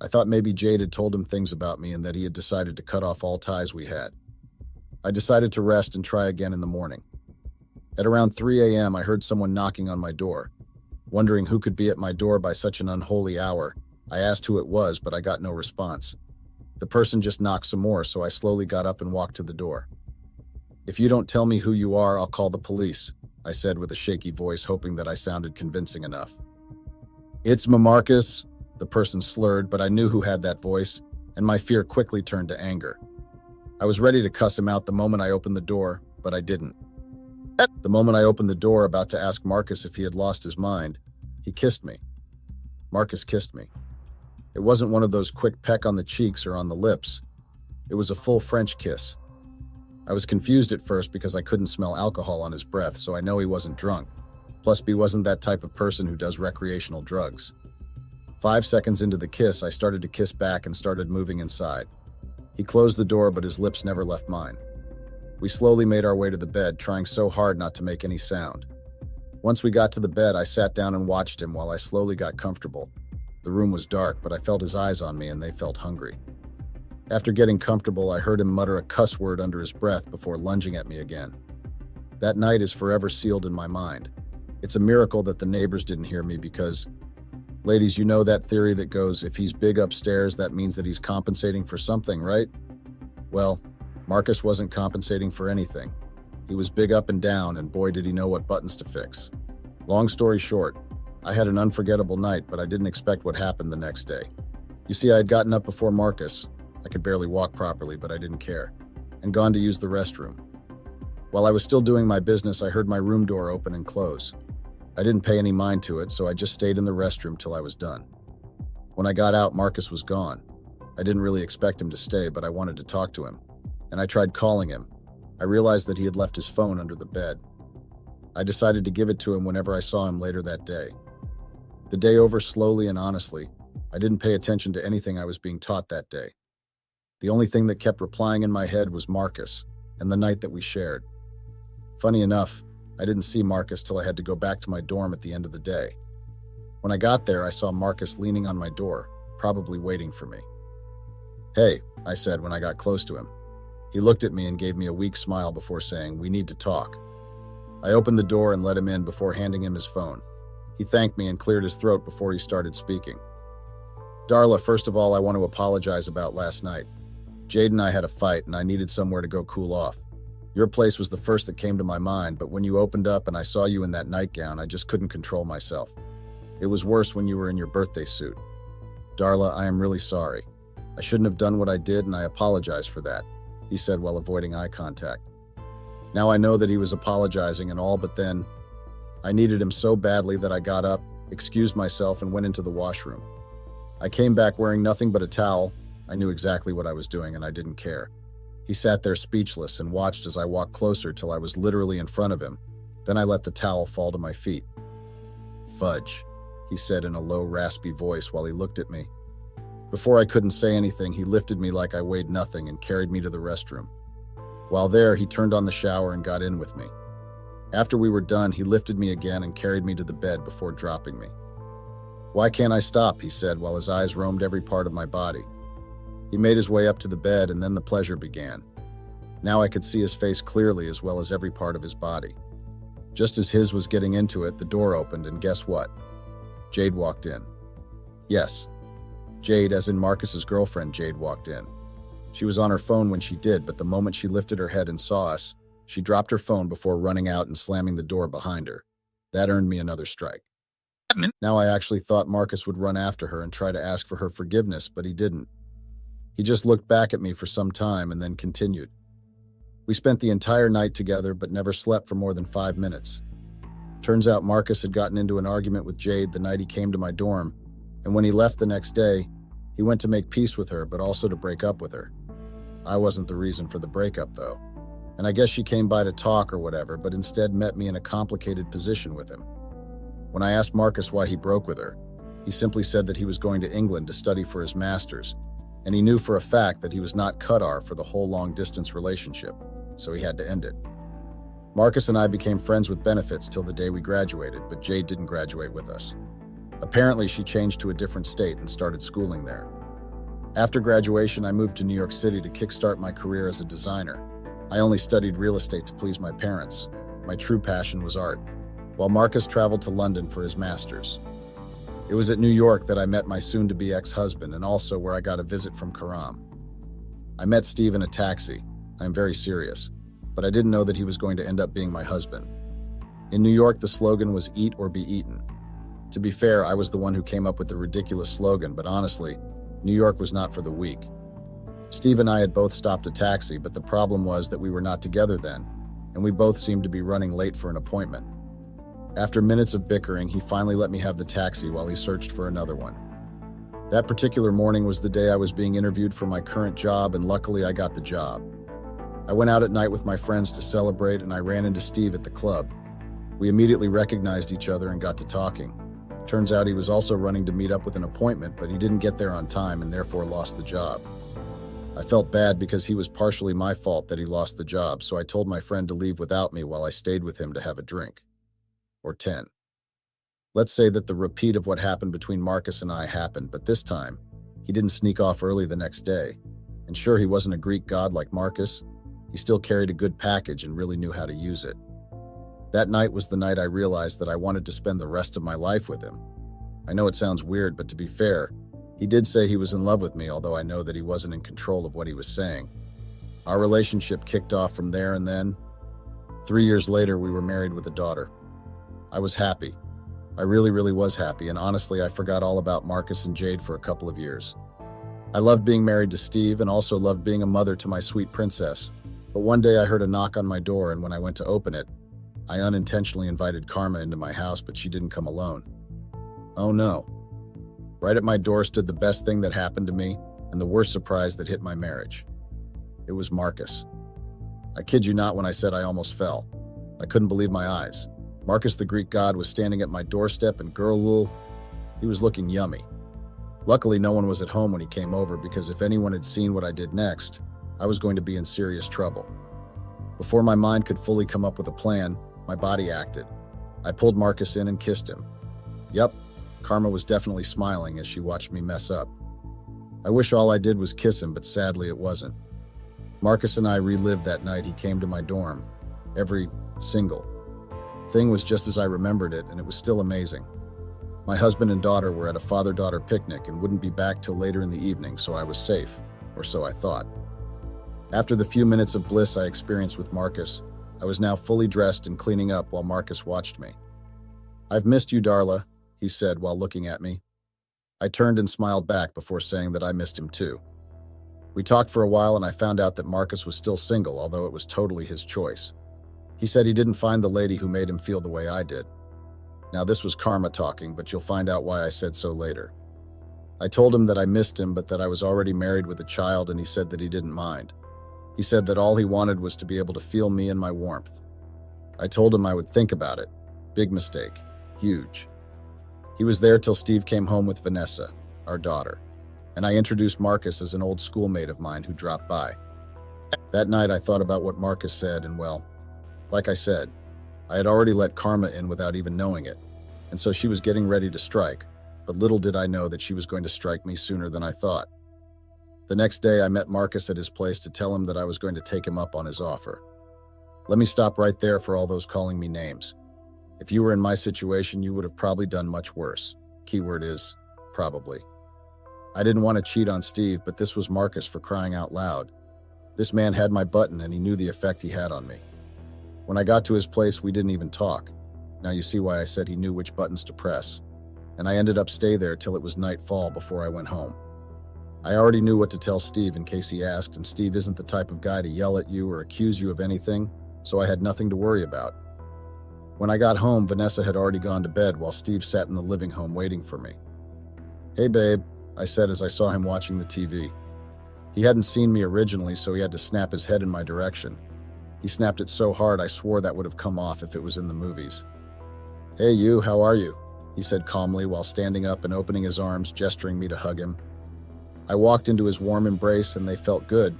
I thought maybe Jade had told him things about me and that he had decided to cut off all ties we had. I decided to rest and try again in the morning. At around 3 a.m., I heard someone knocking on my door. Wondering who could be at my door by such an unholy hour, I asked who it was, but I got no response. The person just knocked some more, so I slowly got up and walked to the door. "If you don't tell me who you are, I'll call the police," I said with a shaky voice, hoping that I sounded convincing enough. "It's Marcus," the person slurred, but I knew who had that voice, and my fear quickly turned to anger. I was ready to cuss him out the moment I opened the door, but I didn't. The moment I opened the door, about to ask Marcus if he had lost his mind, he kissed me. Marcus kissed me. It wasn't one of those quick peck on the cheeks or on the lips. It was a full French kiss. I was confused at first because I couldn't smell alcohol on his breath, so I know he wasn't drunk. Plus, he wasn't that type of person who does recreational drugs. 5 seconds into the kiss, I started to kiss back and started moving inside. He closed the door, but his lips never left mine. We slowly made our way to the bed, trying so hard not to make any sound. Once we got to the bed, I sat down and watched him while I slowly got comfortable. The room was dark, but I felt his eyes on me and they felt hungry. After getting comfortable, I heard him mutter a cuss word under his breath before lunging at me again. That night is forever sealed in my mind. It's a miracle that the neighbors didn't hear me because, ladies, you know that theory that goes, if he's big upstairs, that means that he's compensating for something, right? Well, Marcus wasn't compensating for anything. He was big up and down, and boy did he know what buttons to fix. Long story short, I had an unforgettable night, but I didn't expect what happened the next day. You see, I had gotten up before Marcus. I could barely walk properly, but I didn't care, and gone to use the restroom. While I was still doing my business, I heard my room door open and close. I didn't pay any mind to it, so I just stayed in the restroom till I was done. When I got out, Marcus was gone. I didn't really expect him to stay, but I wanted to talk to him, and I tried calling him. I realized that he had left his phone under the bed. I decided to give it to him whenever I saw him later that day. The day over slowly and honestly. I didn't pay attention to anything I was being taught that day. The only thing that kept replying in my head was Marcus and the night that we shared. Funny enough, I didn't see Marcus till I had to go back to my dorm at the end of the day. When I got there, I saw Marcus leaning on my door, probably waiting for me. "Hey," I said when I got close to him. He looked at me and gave me a weak smile before saying, "We need to talk." I opened the door and let him in before handing him his phone. He thanked me and cleared his throat before he started speaking. "Darla, first of all, I want to apologize about last night. Jade and I had a fight and I needed somewhere to go cool off. Your place was the first that came to my mind, but when you opened up and I saw you in that nightgown, I just couldn't control myself. It was worse when you were in your birthday suit. Darla, I am really sorry. I shouldn't have done what I did and I apologize for that," he said while avoiding eye contact. Now I know that he was apologizing and all, but then I needed him so badly that I got up, excused myself, and went into the washroom. I came back wearing nothing but a towel. I knew exactly what I was doing and I didn't care. He sat there speechless and watched as I walked closer till I was literally in front of him. Then I let the towel fall to my feet. "Fudge," he said in a low, raspy voice while he looked at me. Before I couldn't say anything, he lifted me like I weighed nothing and carried me to the restroom. While there, he turned on the shower and got in with me. After we were done, he lifted me again and carried me to the bed before dropping me. "Why can't I stop?" he said while his eyes roamed every part of my body. He made his way up to the bed and then the pleasure began. Now I could see his face clearly as well as every part of his body. Just as his was getting into it, the door opened and guess what? Jade walked in. Yes, Jade, as in Marcus's girlfriend, Jade walked in. She was on her phone when she did, but the moment she lifted her head and saw us, she dropped her phone before running out and slamming the door behind her. That earned me another strike. Now I actually thought Marcus would run after her and try to ask for her forgiveness, but he didn't. He just looked back at me for some time and then continued. We spent the entire night together but never slept for more than 5 minutes. Turns out Marcus had gotten into an argument with Jade the night he came to my dorm, and when he left the next day, he went to make peace with her but also to break up with her. I wasn't the reason for the breakup though, and I guess she came by to talk or whatever, but instead met me in a complicated position with him. When I asked Marcus why he broke with her, he simply said that he was going to England to study for his master's, and he knew for a fact that he was not cut off for the whole long-distance relationship, so he had to end it. Marcus and I became friends with benefits till the day we graduated, but Jade didn't graduate with us. Apparently, she changed to a different state and started schooling there. After graduation, I moved to New York City to kickstart my career as a designer. I only studied real estate to please my parents. My true passion was art, while Marcus traveled to London for his master's. It was at New York that I met my soon-to-be ex-husband and also where I got a visit from Karam. I met Steve in a taxi. I'm very serious, but I didn't know that he was going to end up being my husband. In New York, the slogan was "Eat or be eaten." To be fair, I was the one who came up with the ridiculous slogan, but honestly, New York was not for the weak. Steve and I had both stopped a taxi, but the problem was that we were not together then, and we both seemed to be running late for an appointment. After minutes of bickering, he finally let me have the taxi while he searched for another one. That particular morning was the day I was being interviewed for my current job, and luckily I got the job. I went out at night with my friends to celebrate, and I ran into Steve at the club. We immediately recognized each other and got to talking. Turns out he was also running to meet up with an appointment, but he didn't get there on time and therefore lost the job. I felt bad because he was partially my fault that he lost the job, so I told my friend to leave without me while I stayed with him to have a drink. Or 10. Let's say that the repeat of what happened between Marcus and I happened, but this time, he didn't sneak off early the next day. And sure, he wasn't a Greek god like Marcus. He still carried a good package and really knew how to use it. That night was the night I realized that I wanted to spend the rest of my life with him. I know it sounds weird, but to be fair, he did say he was in love with me, although I know that he wasn't in control of what he was saying. Our relationship kicked off from there, and then, 3 years later, we were married with a daughter. I was happy. I really was happy, and honestly, I forgot all about Marcus and Jade for a couple of years. I loved being married to Steve and also loved being a mother to my sweet princess. But one day I heard a knock on my door, and when I went to open it, I unintentionally invited Karma into my house, but she didn't come alone. Oh no. Right at my door stood the best thing that happened to me and the worst surprise that hit my marriage. It was Marcus. I kid you not when I said I almost fell. I couldn't believe my eyes. Marcus the Greek god was standing at my doorstep, and girl, he was looking yummy. Luckily, no one was at home when he came over, because if anyone had seen what I did next, I was going to be in serious trouble. Before my mind could fully come up with a plan, my body acted. I pulled Marcus in and kissed him. Yup, Karma was definitely smiling as she watched me mess up. I wish all I did was kiss him, but sadly it wasn't. Marcus and I relived that night he came to my dorm. Every single thing was just as I remembered it, and it was still amazing. My husband and daughter were at a father-daughter picnic and wouldn't be back till later in the evening, so I was safe, or so I thought. After the few minutes of bliss I experienced with Marcus, I was now fully dressed and cleaning up while Marcus watched me. "I've missed you, Darla," he said while looking at me. I turned and smiled back before saying that I missed him too. We talked for a while, and I found out that Marcus was still single, although it was totally his choice. He said he didn't find the lady who made him feel the way I did. Now this was Karma talking, but you'll find out why I said so later. I told him that I missed him, but that I was already married with a child, and he said that he didn't mind. He said that all he wanted was to be able to feel me and my warmth. I told him I would think about it. Big mistake. Huge. He was there till Steve came home with Vanessa, our daughter, and I introduced Marcus as an old schoolmate of mine who dropped by. That night I thought about what Marcus said, and well, like I said, I had already let Karma in without even knowing it, and so she was getting ready to strike, but little did I know that she was going to strike me sooner than I thought. The next day I met Marcus at his place to tell him that I was going to take him up on his offer. Let me stop right there for all those calling me names. If you were in my situation, you would have probably done much worse. Keyword is probably. I didn't want to cheat on Steve, but this was Marcus, for crying out loud. This man had my button, and he knew the effect he had on me. When I got to his place, we didn't even talk. Now you see why I said he knew which buttons to press. And I ended up staying there till it was nightfall before I went home. I already knew what to tell Steve in case he asked, and Steve isn't the type of guy to yell at you or accuse you of anything, so I had nothing to worry about. When I got home, Vanessa had already gone to bed while Steve sat in the living room waiting for me. "Hey babe," I said as I saw him watching the TV. He hadn't seen me originally, so he had to snap his head in my direction. He snapped it so hard I swore that would have come off if it was in the movies. "Hey you, how are you?" he said calmly while standing up and opening his arms, gesturing me to hug him. I walked into his warm embrace and they felt good.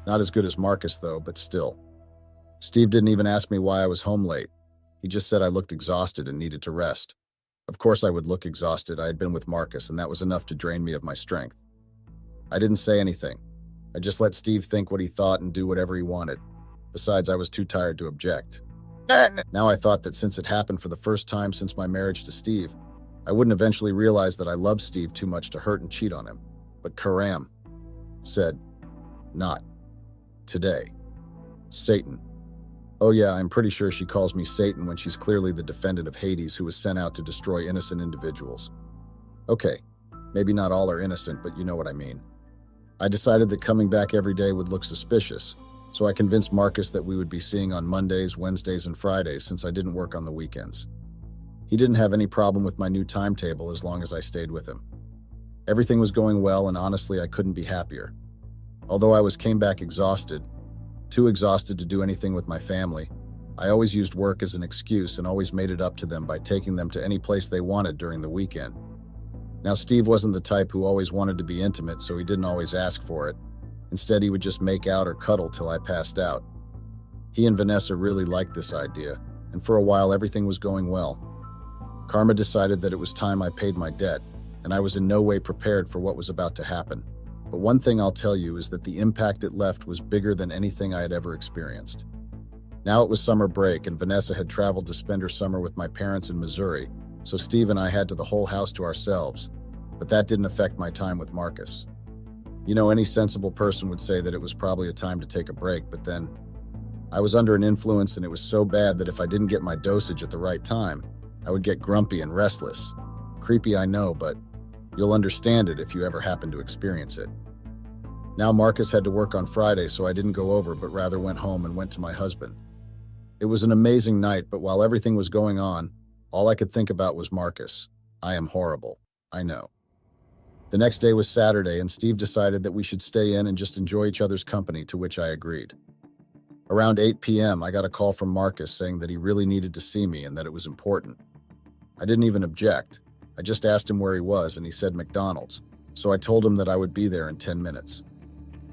Not as good as Marcus though, but still. Steve didn't even ask me why I was home late. He just said I looked exhausted and needed to rest. Of course I would look exhausted. I had been with Marcus, and that was enough to drain me of my strength. I didn't say anything. I just let Steve think what he thought and do whatever he wanted. Besides, I was too tired to object. Now I thought that since it happened for the first time since my marriage to Steve, I wouldn't eventually realize that I loved Steve too much to hurt and cheat on him. But Karam said, "Not today. Satan." Oh yeah, I'm pretty sure she calls me Satan when she's clearly the defendant of Hades who was sent out to destroy innocent individuals. Okay, maybe not all are innocent, but you know what I mean. I decided that coming back every day would look suspicious, so I convinced Marcus that we would be seeing on Mondays, Wednesdays, and Fridays since I didn't work on the weekends. He didn't have any problem with my new timetable as long as I stayed with him. Everything was going well, and honestly, I couldn't be happier. Although I came back exhausted, too exhausted to do anything with my family, I always used work as an excuse and always made it up to them by taking them to any place they wanted during the weekend. Now, Steve wasn't the type who always wanted to be intimate, so he didn't always ask for it. Instead, he would just make out or cuddle till I passed out. He and Vanessa really liked this idea, and for a while everything was going well. Karma decided that it was time I paid my debt, and I was in no way prepared for what was about to happen. But one thing I'll tell you is that the impact it left was bigger than anything I had ever experienced. Now it was summer break, and Vanessa had traveled to spend her summer with my parents in Missouri, so Steve and I had the whole house to ourselves, but that didn't affect my time with Marcus. You know, any sensible person would say that it was probably a time to take a break, but then I was under an influence, and it was so bad that if I didn't get my dosage at the right time, I would get grumpy and restless. Creepy, I know, but you'll understand it if you ever happen to experience it. Now Marcus had to work on Friday, so I didn't go over, but rather went home and went to my husband. It was an amazing night, but while everything was going on, all I could think about was Marcus. I am horrible. I know. The next day was Saturday, and Steve decided that we should stay in and just enjoy each other's company, to which I agreed. Around 8 p.m., I got a call from Marcus saying that he really needed to see me and that it was important. I didn't even object. I just asked him where he was, and he said McDonald's, so I told him that I would be there in 10 minutes.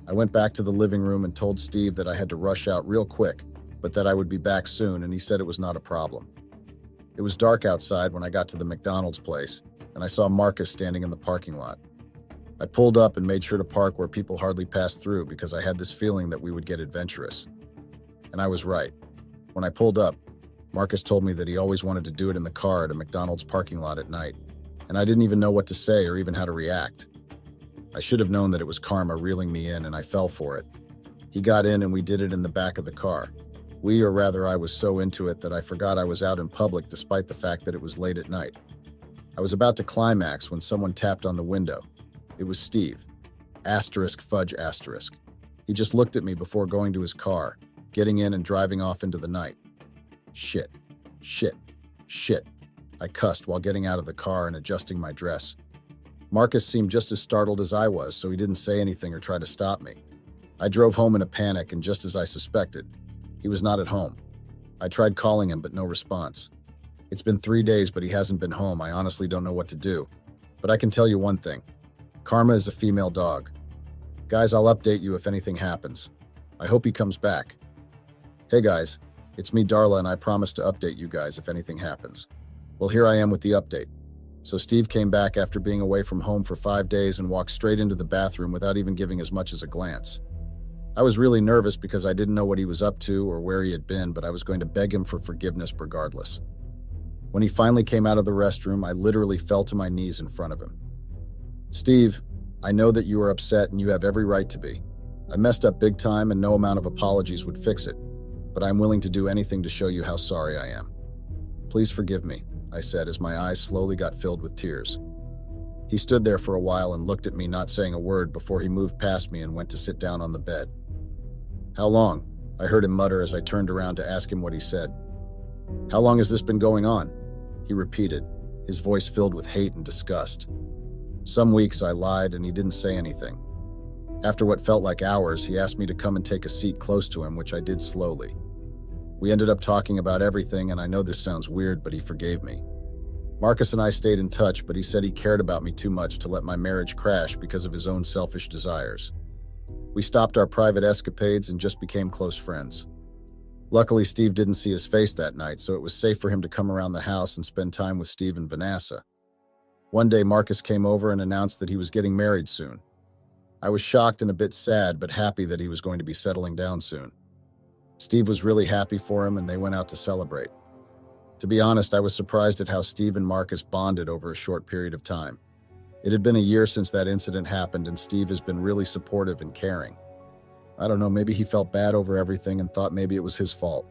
I went back to the living room and told Steve that I had to rush out real quick, but that I would be back soon, and he said it was not a problem. It was dark outside when I got to the McDonald's place, and I saw Marcus standing in the parking lot. I pulled up and made sure to park where people hardly passed through because I had this feeling that we would get adventurous. And I was right. When I pulled up, Marcus told me that he always wanted to do it in the car at a McDonald's parking lot at night, and I didn't even know what to say or even how to react. I should have known that it was karma reeling me in, and I fell for it. He got in and we did it in the back of the car. Or rather, I was so into it that I forgot I was out in public despite the fact that it was late at night. I was about to climax when someone tapped on the window. It was Steve. Fudge. He just looked at me before going to his car, getting in and driving off into the night. Shit. I cussed while getting out of the car and adjusting my dress. Marcus seemed just as startled as I was, so he didn't say anything or try to stop me. I drove home in a panic, and just as I suspected, he was not at home. I tried calling him, but no response. It's been 3 days, but he hasn't been home. I honestly don't know what to do. But I can tell you one thing. Karma is a female dog. Guys, I'll update you if anything happens. I hope he comes back. Hey guys, it's me, Darla, and I promise to update you guys if anything happens. Well, here I am with the update. So Steve came back after being away from home for 5 days and walked straight into the bathroom without even giving as much as a glance. I was really nervous because I didn't know what he was up to or where he had been, but I was going to beg him for forgiveness regardless. When he finally came out of the restroom, I literally fell to my knees in front of him. Steve, I know that you are upset and you have every right to be. I messed up big time and no amount of apologies would fix it, but I'm willing to do anything to show you how sorry I am. Please forgive me, I said as my eyes slowly got filled with tears. He stood there for a while and looked at me, not saying a word, before he moved past me and went to sit down on the bed. How long? I heard him mutter as I turned around to ask him what he said. How long has this been going on? He repeated, his voice filled with hate and disgust. Some weeks, I lied, and he didn't say anything. After what felt like hours, he asked me to come and take a seat close to him, which I did slowly. We ended up talking about everything, and I know this sounds weird, but he forgave me. Marcus and I stayed in touch, but he said he cared about me too much to let my marriage crash because of his own selfish desires. We stopped our private escapades and just became close friends. Luckily, Steve didn't see his face that night, so it was safe for him to come around the house and spend time with Steve and Vanessa. One day, Marcus came over and announced that he was getting married soon. I was shocked and a bit sad, but happy that he was going to be settling down soon. Steve was really happy for him, and they went out to celebrate. To be honest, I was surprised at how Steve and Marcus bonded over a short period of time. It had been a year since that incident happened, and Steve has been really supportive and caring. I don't know, maybe he felt bad over everything and thought maybe it was his fault.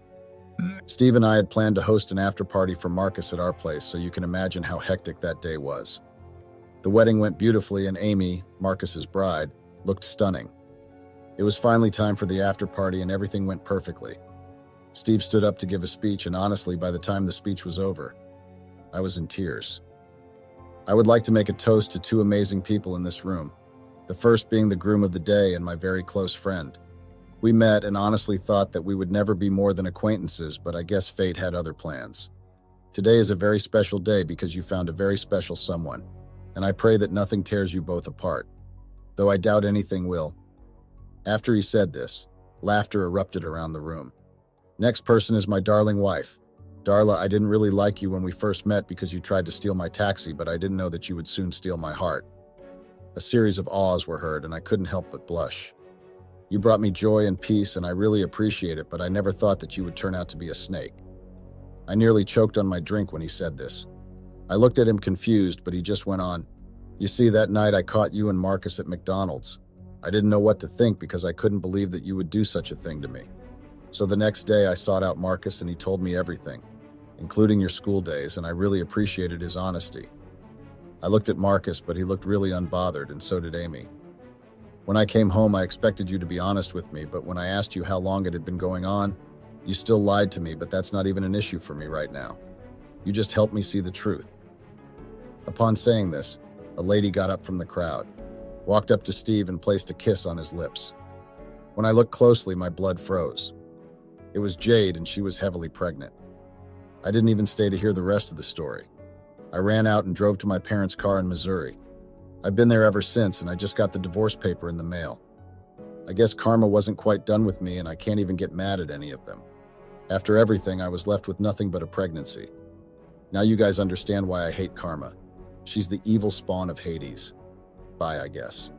Steve and I had planned to host an after party for Marcus at our place, so you can imagine how hectic that day was. The wedding went beautifully, and Amy, Marcus's bride, looked stunning. It was finally time for the after party, and everything went perfectly. Steve stood up to give a speech, and honestly, by the time the speech was over, I was in tears. I would like to make a toast to two amazing people in this room, the first being the groom of the day and my very close friend. We met and honestly thought that we would never be more than acquaintances, but I guess fate had other plans. Today is a very special day because you found a very special someone, and I pray that nothing tears you both apart, though I doubt anything will. After he said this, laughter erupted around the room. Next person is my darling wife. Darla, I didn't really like you when we first met because you tried to steal my taxi, but I didn't know that you would soon steal my heart. A series of ahs were heard, and I couldn't help but blush. You brought me joy and peace, and I really appreciate it, but I never thought that you would turn out to be a snake. I nearly choked on my drink when he said this. I looked at him confused, but he just went on. You see, that night I caught you and Marcus at McDonald's. I didn't know what to think because I couldn't believe that you would do such a thing to me. So the next day I sought out Marcus and he told me everything, including your school days, and I really appreciated his honesty. I looked at Marcus, but he looked really unbothered, and so did Amy. When I came home, I expected you to be honest with me, but when I asked you how long it had been going on, you still lied to me, but that's not even an issue for me right now. You just helped me see the truth. Upon saying this, a lady got up from the crowd, walked up to Steve and placed a kiss on his lips. When I looked closely, my blood froze. It was Jade, and she was heavily pregnant. I didn't even stay to hear the rest of the story. I ran out and drove to my parents' car in Missouri. I've been there ever since, and I just got the divorce paper in the mail. I guess karma wasn't quite done with me, and I can't even get mad at any of them. After everything, I was left with nothing but a pregnancy. Now you guys understand why I hate karma. She's the evil spawn of Hades. Bye, I guess.